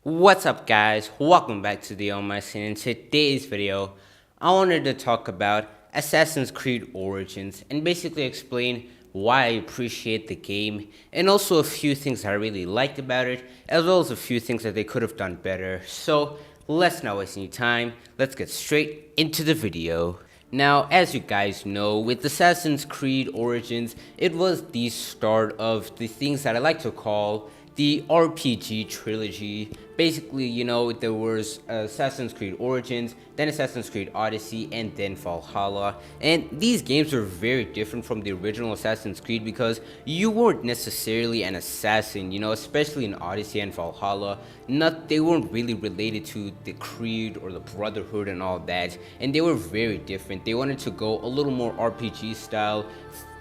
What's up guys, welcome back to the Almighty. In today's video, I wanted to talk about Assassin's Creed Origins and basically explain why I appreciate the game and also a few things I really liked about it as well as a few things that they could have done better. So let's not waste any time, let's get straight into the video. Now, as you guys know, with Assassin's Creed Origins, it was the start of the things that I like to call the RPG Trilogy. Basically, there was Assassin's Creed Origins, then Assassin's Creed Odyssey, and then Valhalla. And these games were very different from the original Assassin's Creed because you weren't necessarily an assassin, especially in Odyssey and Valhalla. They weren't really related to the Creed or the Brotherhood and all that. And they were very different. They wanted to go a little more RPG style,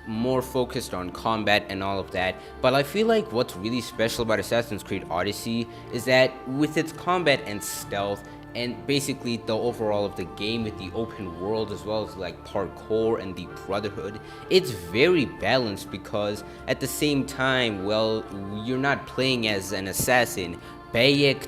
more focused on combat and all of that. But I feel like what's really special about Assassin's Creed Odyssey is that with its combat and stealth and basically the overall of the game with the open world as well as like parkour and the Brotherhood, it's very balanced because at the same time, well, you're not playing as an assassin. Bayek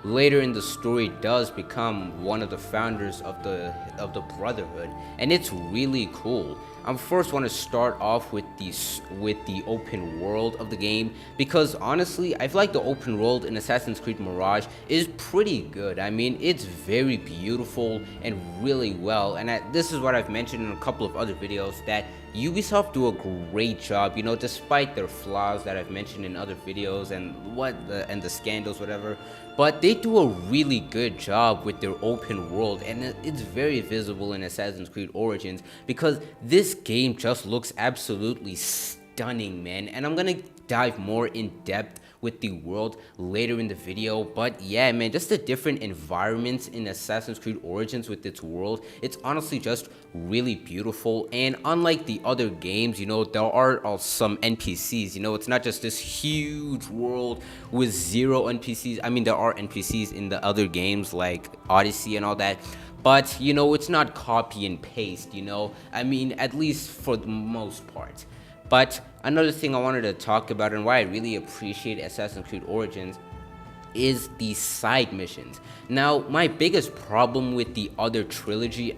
later in the story does become one of the founders of the Brotherhood, and it's really cool. I first want to start off with the open world of the game because honestly, I feel like the open world in Assassin's Creed Mirage is pretty good. I mean, it's very beautiful and really well, and this is what I've mentioned in a couple of other videos, that Ubisoft do a great job, despite their flaws that I've mentioned in other videos and the scandals, whatever. But they do a really good job with their open world, and it's very visible in Assassin's Creed Origins because this game just looks absolutely stunning, man. And I'm gonna dive more in depth with the world later in the video, but yeah, man, just the different environments in Assassin's Creed Origins with its world, it's honestly just really beautiful. And unlike the other games, there are some NPCs. It's not just this huge world with zero NPCs. I mean, there are NPCs in the other games like Odyssey and all that, but it's not copy and paste. I mean, at least for the most part. But another thing I wanted to talk about and why I really appreciate Assassin's Creed Origins is the side missions. Now, my biggest problem with the other trilogy,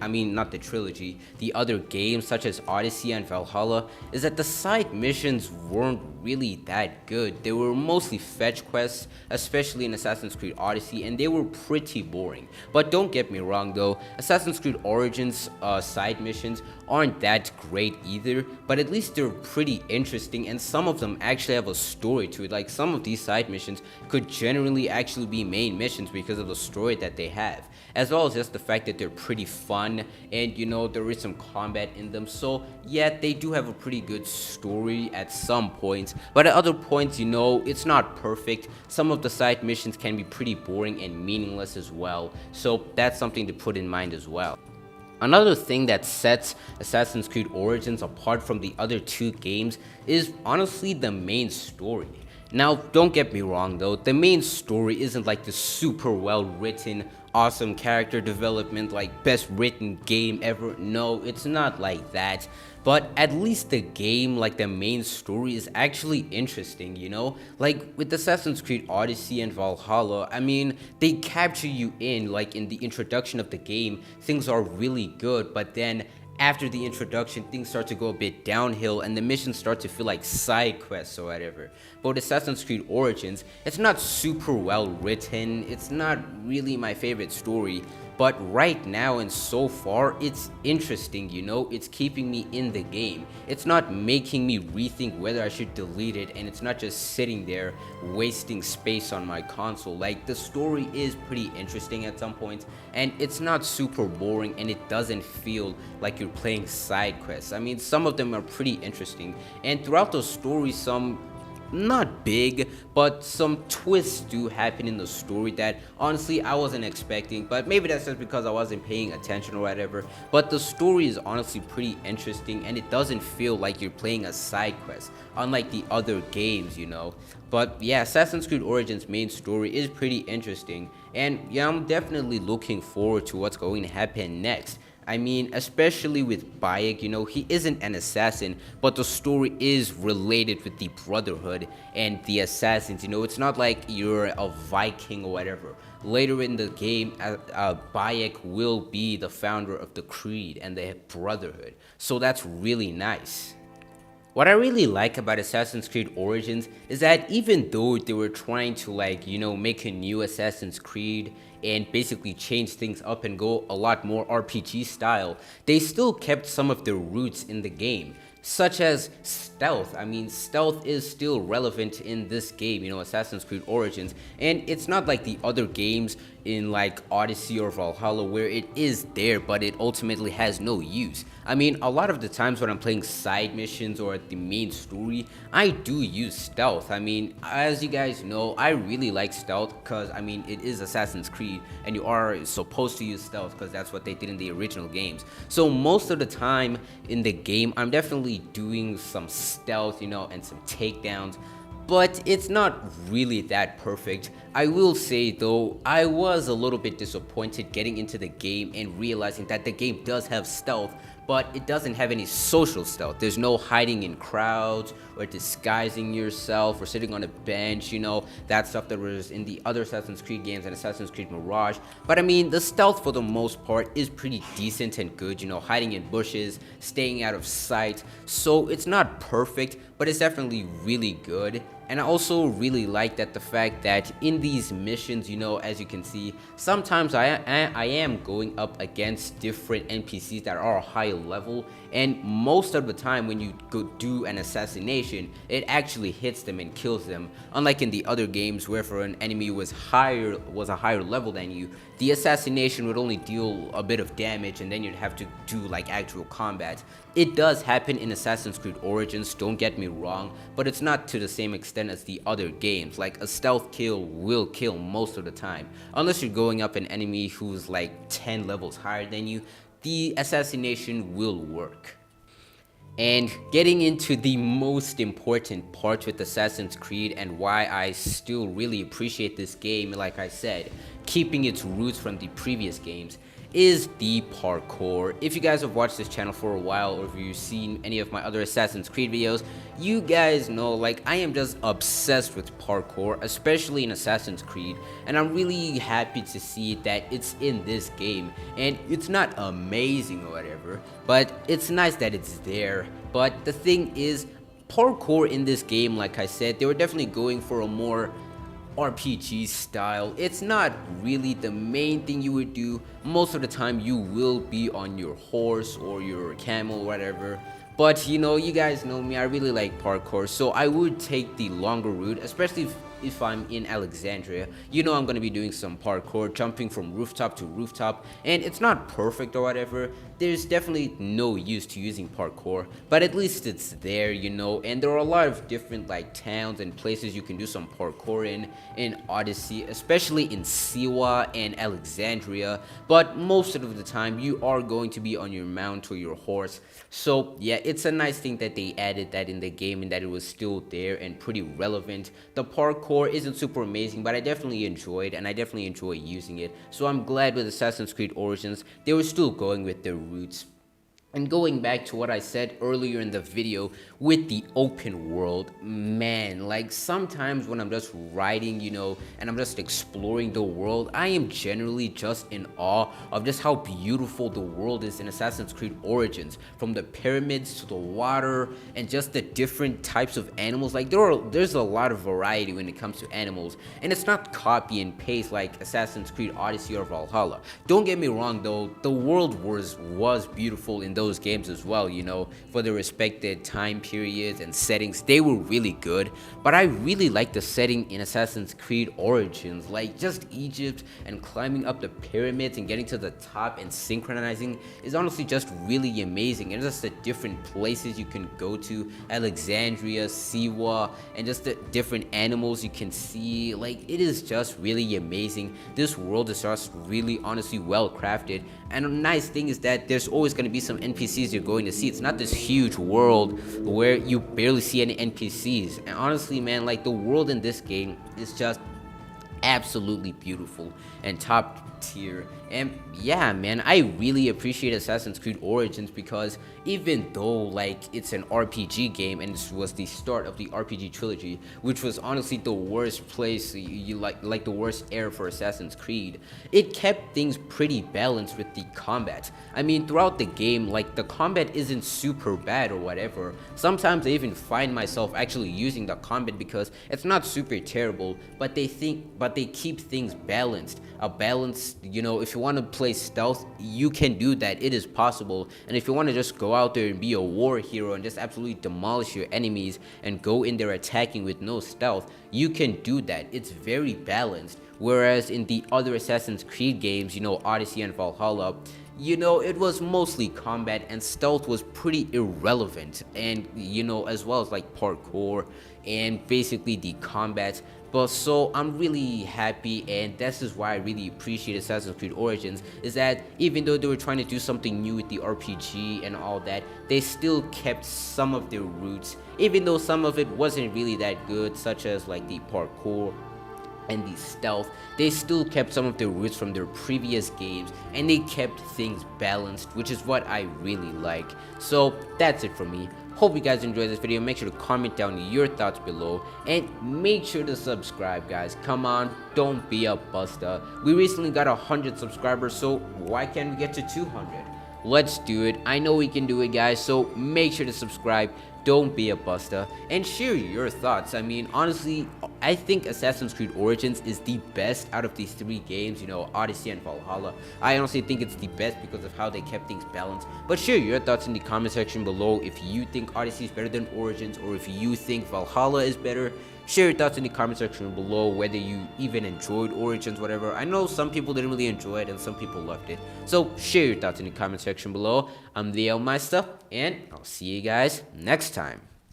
the other games such as Odyssey and Valhalla, is that the side missions weren't really that good. They were mostly fetch quests, especially in Assassin's Creed Odyssey, and they were pretty boring. But don't get me wrong though, Assassin's Creed Origins side missions aren't that great either, but at least they're pretty interesting, and some of them actually have a story to it. Like, some of these side missions could generally actually be main missions because of the story that they have, as well as just the fact that they're pretty fun and there is some combat in them. So yeah, they do have a pretty good story at some points, but at other points, it's not perfect. Some of the side missions can be pretty boring and meaningless as well, so that's something to put in mind as well. Another thing that sets Assassin's Creed Origins apart from the other two games is honestly the main story. Now, don't get me wrong though, the main story isn't like the super well written, awesome character development, like best written game ever. No, it's not like that. But at least the game, like the main story, is actually interesting, Like with Assassin's Creed Odyssey and Valhalla, I mean, they capture you in, like in the introduction of the game, things are really good, but then after the introduction, things start to go a bit downhill and the missions start to feel like side quests or whatever. But with Assassin's Creed Origins, it's not super well written, it's not really my favorite story, but right now and so far, it's interesting, it's keeping me in the game. It's not making me rethink whether I should delete it, and it's not just sitting there wasting space on my console. Like, the story is pretty interesting at some points, and it's not super boring, and it doesn't feel like you're playing side quests. I mean, some of them are pretty interesting, and throughout the story, some not big, but some twists do happen in the story that honestly I wasn't expecting, but maybe that's just because I wasn't paying attention or whatever. But the story is honestly pretty interesting, and it doesn't feel like you're playing a side quest, unlike the other games, But yeah, Assassin's Creed Origins main story is pretty interesting, and yeah, I'm definitely looking forward to what's going to happen next. I mean, especially with Bayek, he isn't an assassin, but the story is related with the Brotherhood and the assassins. It's not like you're a Viking or whatever. Later in the game, Bayek will be the founder of the Creed and the Brotherhood. So that's really nice. What I really like about Assassin's Creed Origins is that even though they were trying to make a new Assassin's Creed and basically change things up and go a lot more RPG style, they still kept some of their roots in the game, such as stealth. I mean, stealth is still relevant in this game, Assassin's Creed Origins, and it's not like the other games in like Odyssey or Valhalla where it is there, but it ultimately has no use. I mean, a lot of the times when I'm playing side missions or the main story, I do use stealth. I mean, as you guys know, I really like stealth because, I mean, it is Assassin's Creed and you are supposed to use stealth because that's what they did in the original games. So most of the time in the game, I'm definitely doing some stealth, and some takedowns, but it's not really that perfect. I will say though, I was a little bit disappointed getting into the game and realizing that the game does have stealth, but it doesn't have any social stealth. There's no hiding in crowds or disguising yourself or sitting on a bench, that stuff that was in the other Assassin's Creed games and Assassin's Creed Mirage. But I mean, the stealth for the most part is pretty decent and good, hiding in bushes, staying out of sight. So it's not perfect, but it's definitely really good. And I also really like that the fact that in these missions, as you can see, sometimes I am going up against different NPCs that are high level, and most of the time when you go do an assassination, it actually hits them and kills them. Unlike in the other games where for an enemy was a higher level than you, the assassination would only deal a bit of damage and then you'd have to do like actual combat. It does happen in Assassin's Creed Origins, don't get me wrong, but it's not to the same extent as the other games. Like a stealth kill will kill most of the time. Unless you're going up an enemy who's like 10 levels higher than you, the assassination will work. And getting into the most important part with Assassin's Creed and why I still really appreciate this game, like I said, keeping its roots from the previous games, is the parkour. If you guys have watched this channel for a while, or if you've seen any of my other Assassin's Creed videos, you guys know like I am just obsessed with parkour, especially in Assassin's Creed, and I'm really happy to see that it's in this game. And it's not amazing or whatever, but it's nice that it's there. But the thing is, parkour in this game, like I said, they were definitely going for a more RPG style. It's not really the main thing you would do. Most of the time you will be on your horse or your camel, whatever. But you guys know me, I really like parkour, so I would take the longer route, especially if I'm in Alexandria. I'm gonna be doing some parkour, jumping from rooftop to rooftop, and it's not perfect or whatever. There's definitely no use to using parkour, but at least it's there, and there are a lot of different like towns and places you can do some parkour in Odyssey, especially in Siwa and Alexandria, but most of the time you are going to be on your mount or your horse. So yeah, it's a nice thing that they added that in the game and that it was still there and pretty relevant. The parkour isn't super amazing, but I definitely enjoyed and I definitely enjoy using it. So I'm glad with Assassin's Creed Origins, they were still going with their roots. And going back to what I said earlier in the video with the open world, man, like sometimes when I'm just riding, and I'm just exploring the world, I am generally just in awe of just how beautiful the world is in Assassin's Creed Origins. From the pyramids to the water and just the different types of animals. Like there's a lot of variety when it comes to animals, and it's not copy and paste like Assassin's Creed Odyssey or Valhalla. Don't get me wrong though, the world was beautiful in those games as well, for the respected time periods and settings. They were really good, but I really like the setting in Assassin's Creed Origins, like just Egypt and climbing up the pyramids and getting to the top and synchronizing is honestly just really amazing. And just the different places you can go to, Alexandria, Siwa, and just the different animals you can see, like it is just really amazing. This world is just really honestly well crafted, and a nice thing is that there's always going to be some NPCs you're going to see. It's not this huge world where you barely see any NPCs. And honestly, man, like the world in this game is just absolutely beautiful and top tier. And yeah, man, I really appreciate Assassin's Creed Origins because even though like it's an RPG game and this was the start of the RPG Trilogy, which was honestly the worst place, you like the worst era for Assassin's Creed, it kept things pretty balanced with the combat. I mean, throughout the game, like the combat isn't super bad or whatever. Sometimes I even find myself actually using the combat because it's not super terrible, but they keep things balanced. A balance, you know, if you want to play stealth, you can do that. It is possible. And if you want to just go out there and be a war hero and just absolutely demolish your enemies and go in there attacking with no stealth, you can do that. It's very balanced. Whereas in the other Assassin's Creed games, you know, Odyssey and Valhalla, you know, it was mostly combat and stealth was pretty irrelevant, and you know, as well as like parkour and basically the combat. But so I'm really happy, and this is why I really appreciate Assassin's Creed Origins, is that even though they were trying to do something new with the RPG and all that, they still kept some of their roots, even though some of it wasn't really that good, such as like the parkour and the stealth. They still kept some of their roots from their previous games, and they kept things balanced, which is what I really like. So that's it from me. Hope you guys enjoyed this video. Make sure to comment down your thoughts below, and make sure to subscribe, guys. Come on, don't be a buster. We recently got 100 subscribers, so why can't we get to 200? Let's do it. I know we can do it, guys, so make sure to subscribe. Don't be a buster, and share your thoughts. I mean, honestly, I think Assassin's Creed Origins is the best out of these three games, you know, Odyssey and Valhalla. I honestly think it's the best because of how they kept things balanced. But share your thoughts in the comment section below if you think Odyssey is better than Origins, or if you think Valhalla is better. Share your thoughts in the comment section below, whether you even enjoyed Origins, whatever. I know some people didn't really enjoy it and some people loved it. So share your thoughts in the comment section below. I'm the Elmeister, and I'll see you guys next time.